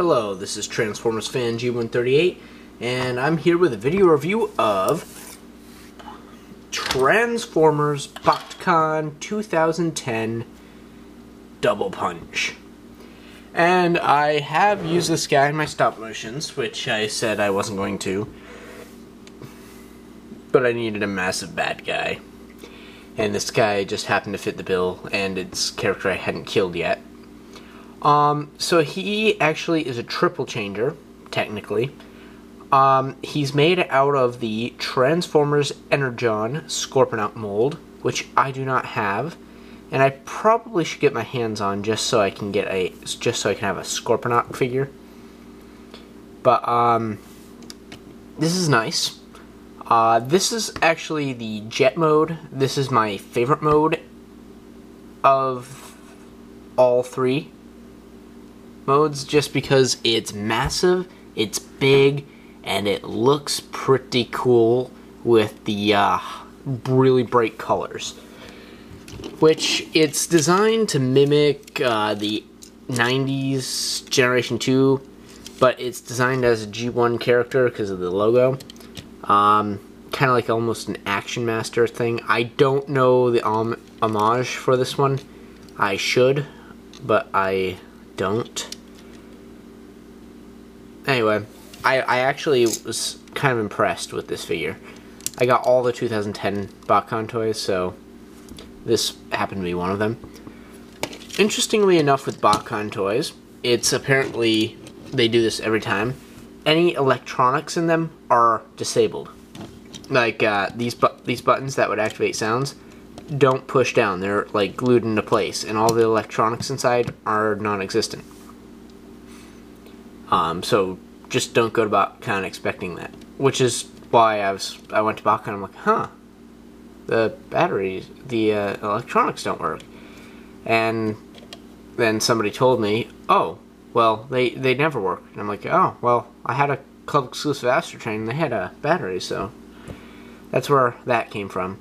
Hello, this is Transformers Fan G138, and I'm here with a video review of Transformers Botcon 2010 Double Punch. And I have used this guy in my stop motions, which I said I wasn't going to, but I needed a massive bad guy. And this guy just happened to fit the bill, and it's a character I hadn't killed yet. So he actually is a triple changer, technically. He's made out of the Transformers Energon Scorpinox mold, which I do not have, and I probably should get my hands on just so I can have a Scorpinox figure. But this is nice. This is actually the jet mode. This is my favorite mode of all three modes, just because it's massive, it's big, and it looks pretty cool with the really bright colors. Which it's designed to mimic the 90s Generation 2, but it's designed as a G1 character because of the logo. Kind of like almost an Action Master thing. I don't know the homage for this one. I should, but I don't. Anyway, I actually was kind of impressed with this figure. I got all the 2010 Botcon toys, so this happened to be one of them. Interestingly enough, with Botcon toys, it's apparently, they do this every time, any electronics in them are disabled. Like these buttons that would activate sounds don't push down. They're like glued into place, and all the electronics inside are non-existent. So just don't go to Botcon expecting that. Which is why I went to Botcon. I'm like, huh, the batteries, the electronics don't work. And then somebody told me, oh, well, they never work. And I'm like, oh, well, I had a club exclusive Astro Train, and they had a battery, so that's where that came from.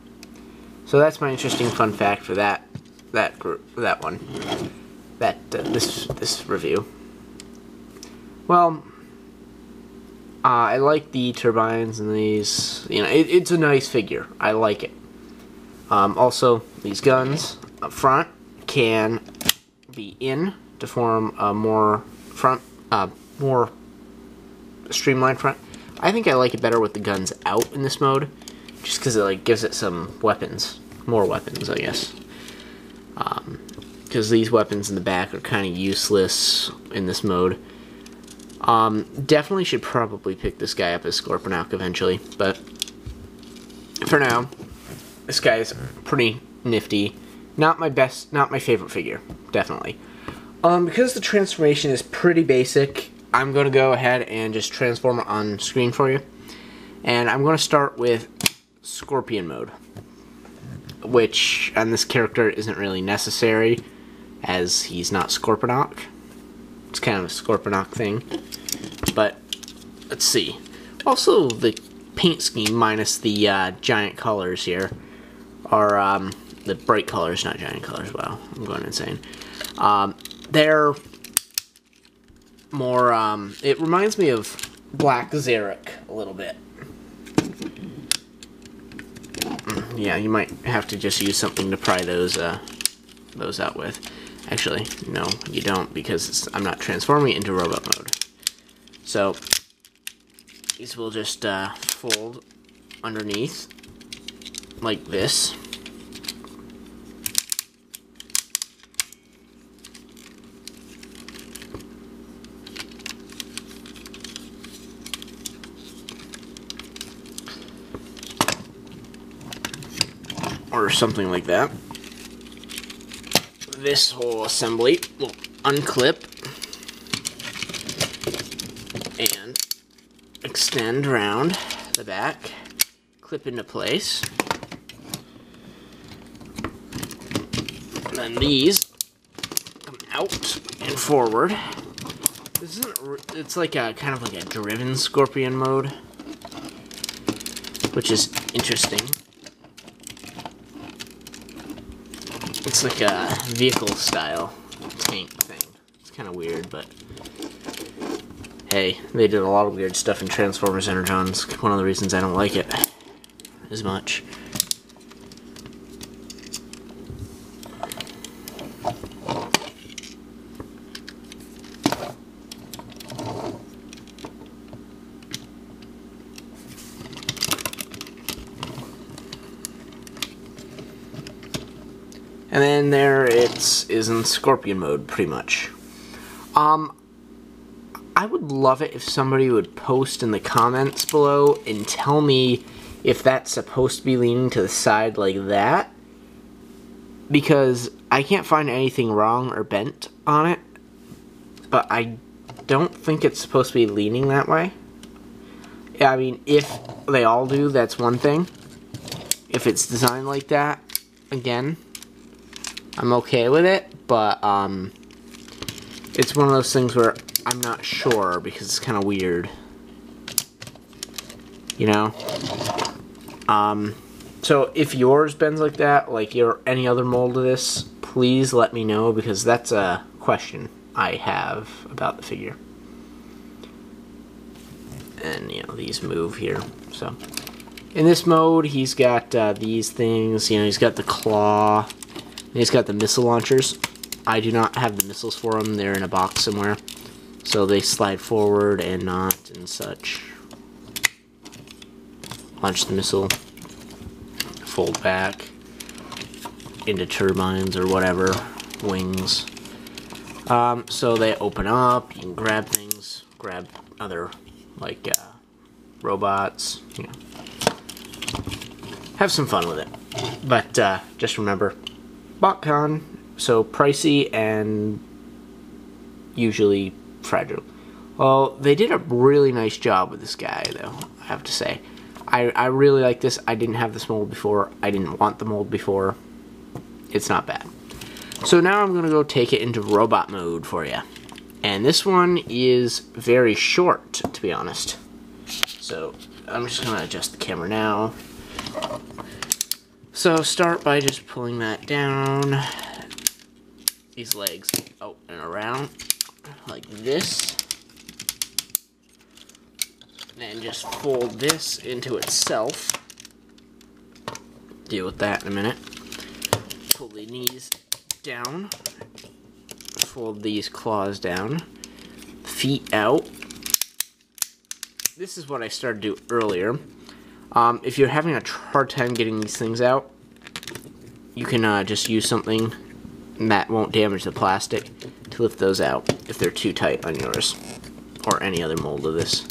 So that's my interesting fun fact for this review. Well, I like the turbines and these. You know, it's a nice figure. I like it. Also, these guns up front can be in to form a more streamlined front. I think I like it better with the guns out in this mode, just because it like gives it some weapons, more weapons, I guess. Because these weapons in the back are kind of useless in this mode. Definitely should probably pick this guy up as Scorpinox eventually, but for now, this guy is pretty nifty. Not my favorite figure, definitely. Because the transformation is pretty basic, I'm going to go ahead and just transform it on screen for you. And I'm going to start with Scorpion mode, which on this character isn't really necessary, as he's not Scorpinox. It's kind of a Scorpinox thing. But let's see. Also, the paint scheme minus the giant colors here are the bright colors, not giant colors. Wow, I'm going insane. They're more. It reminds me of Black Zarek a little bit. Yeah, you might have to just use something to pry those out with. Actually, no, you don't, because I'm not transforming it into robot mode. So these will just fold underneath like this. Or something like that. This whole assembly will unclip and extend around the back, clip into place. And then these come out and forward. This isn't. It's like a kind of like a driven Scorpion mode, which is interesting. It's like a vehicle style tank thing. It's kind of weird, but Hey, they did a lot of weird stuff in Transformers Energon's. One of the reasons I don't like it as much. And then there it is in Scorpion mode, pretty much. I would love it if somebody would post in the comments below and tell me if that's supposed to be leaning to the side like that. Because I can't find anything wrong or bent on it. But I don't think it's supposed to be leaning that way. I mean, if they all do, that's one thing. If it's designed like that, again, I'm okay with it, but it's one of those things where I'm not sure because it's kind of weird, you know. So if yours bends like that, like any other mold of this, please let me know, because that's a question I have about the figure. And you know, these move here. So in this mode, he's got these things. You know, he's got the claw. He's got the missile launchers. I do not have the missiles for them. They're in a box somewhere. So they slide forward and not and such. Launch the missile. Fold back into turbines or whatever. Wings. So they open up. You can grab things. Grab other, like, robots. You know. Have some fun with it. But just remember, Botcon, so pricey and usually fragile. Well, they did a really nice job with this guy, though, I have to say. I really like this. I didn't have this mold before. I didn't want the mold before. It's not bad. So now I'm going to go take it into robot mode for you. And this one is very short, to be honest. So I'm just going to adjust the camera now. So start by just pulling that down, these legs out and around, like this, and just fold this into itself. Deal with that in a minute. Pull the knees down, fold these claws down, feet out. This is what I started to do earlier. If you're having a hard time getting these things out, you can just use something that won't damage the plastic to lift those out if they're too tight on yours or any other mold of this.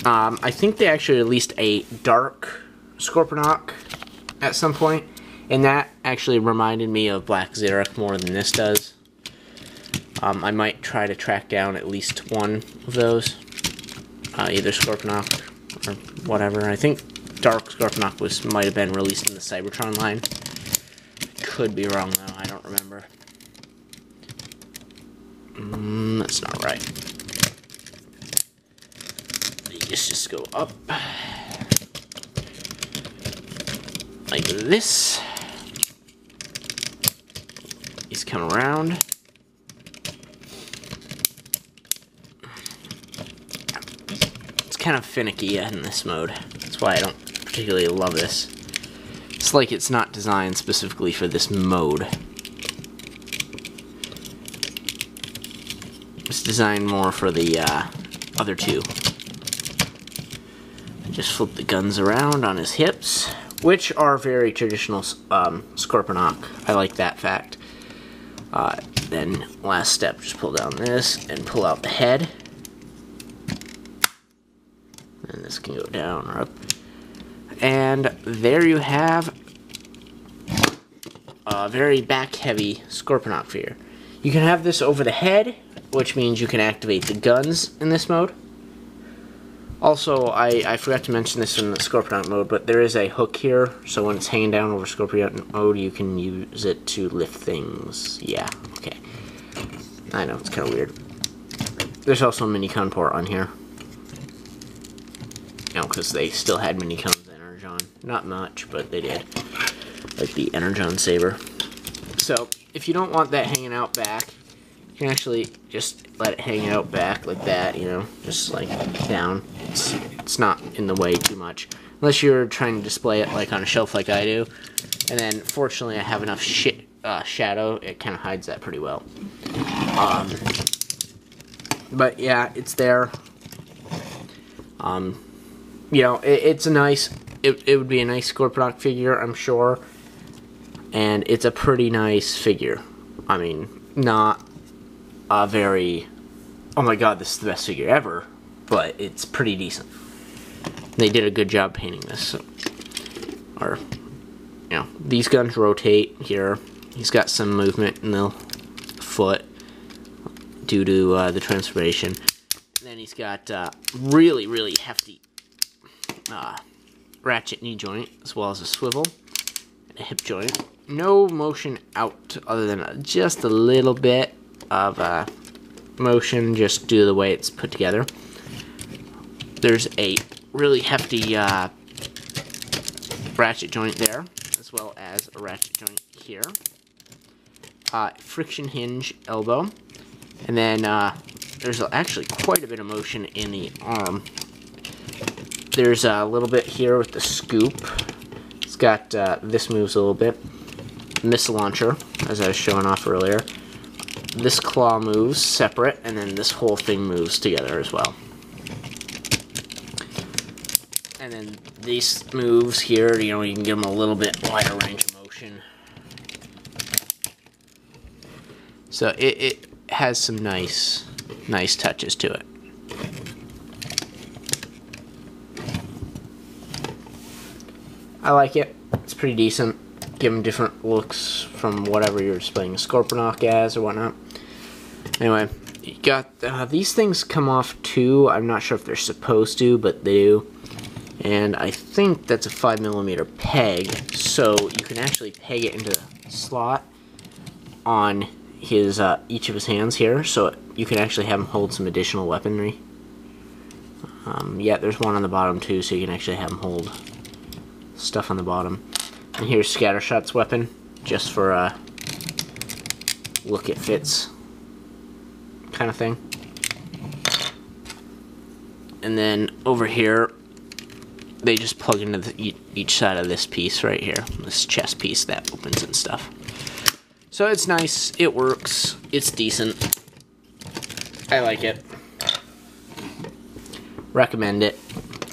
I think they actually released a dark scorpinox at some point, and that actually reminded me of Black Xeric more than this does. I might try to track down at least one of those, either scorpinox or whatever. I think Dark Scorpinox might have been released in the Cybertron line. Could be wrong though, I don't remember. That's not right. These just go up like this. These come around. Kind of finicky in this mode. That's why I don't particularly love this. It's like it's not designed specifically for this mode. It's designed more for the other two. Just flip the guns around on his hips, which are very traditional Scorpinox. I like that fact. Then last step, just pull down this and pull out the head. And this can go down or up. And there you have a very back-heavy Scorpinox figure. You can have this over the head, which means you can activate the guns in this mode. Also, I forgot to mention this in the Scorpinox mode, but there is a hook here, so when it's hanging down over Scorpinox mode, you can use it to lift things. Yeah, okay. I know, it's kind of weird. There's also a mini-con port on here. You know, because they still had mini-cons in Energon. Not much, but they did. Like the Energon Saber. So, if you don't want that hanging out back, You can actually just let it hang out back like that, you know, just like down. It's not in the way too much. Unless you're trying to display it like on a shelf like I do. And then, fortunately, I have enough shadow, it kind of hides that pretty well. But yeah, it's there. You know, it's a nice, it would be a nice scorpinox figure, I'm sure. And it's a pretty nice figure. I mean, not a very, oh my god, this is the best figure ever, but it's pretty decent. They did a good job painting this. So, or, you know, these guns rotate here. He's got some movement in the foot due to the transformation. And then he's got really, really hefty ratchet knee joint, as well as a swivel and a hip joint. No motion out other than just a little bit of motion just due to the way it's put together. There's a really hefty ratchet joint there, as well as a ratchet joint here. Friction hinge elbow. And then there's actually quite a bit of motion in the arm. There's a little bit here with the scoop. It's got, this moves a little bit. Missile launcher, as I was showing off earlier. This claw moves separate, and then this whole thing moves together as well. And then these moves here, you know, you can give them a little bit wider range of motion. So it has some nice touches to it. I like it. It's pretty decent. Give them different looks from whatever you're displaying a scorpinox as or whatnot. Anyway, you got these things come off too. I'm not sure if they're supposed to, but they do. And I think that's a 5mm peg, so you can actually peg it into the slot on his each of his hands here, so you can actually have him hold some additional weaponry. Yeah, there's one on the bottom too, so you can actually have him hold stuff on the bottom. And here's Scattershot's weapon, just for a look it fits kind of thing. And then over here, they just plug into each side of this piece right here, this chest piece that opens and stuff. So it's nice, it works, it's decent. I like it. Recommend it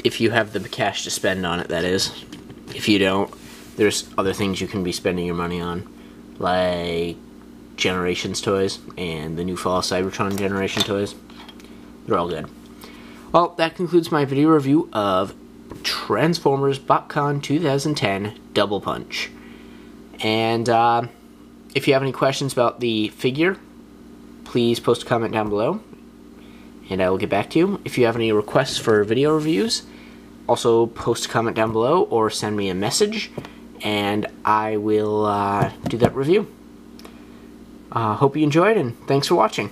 if you have the cash to spend on it, that is. If you don't, there's other things you can be spending your money on, like Generations toys and the new Fall Cybertron Generation toys. They're all good. Well, that concludes my video review of Transformers Botcon 2010 Double Punch. And if you have any questions about the figure, please post a comment down below, and I will get back to you. If you have any requests for video reviews, also post a comment down below or send me a message, and I will do that review. Hope you enjoyed, and thanks for watching.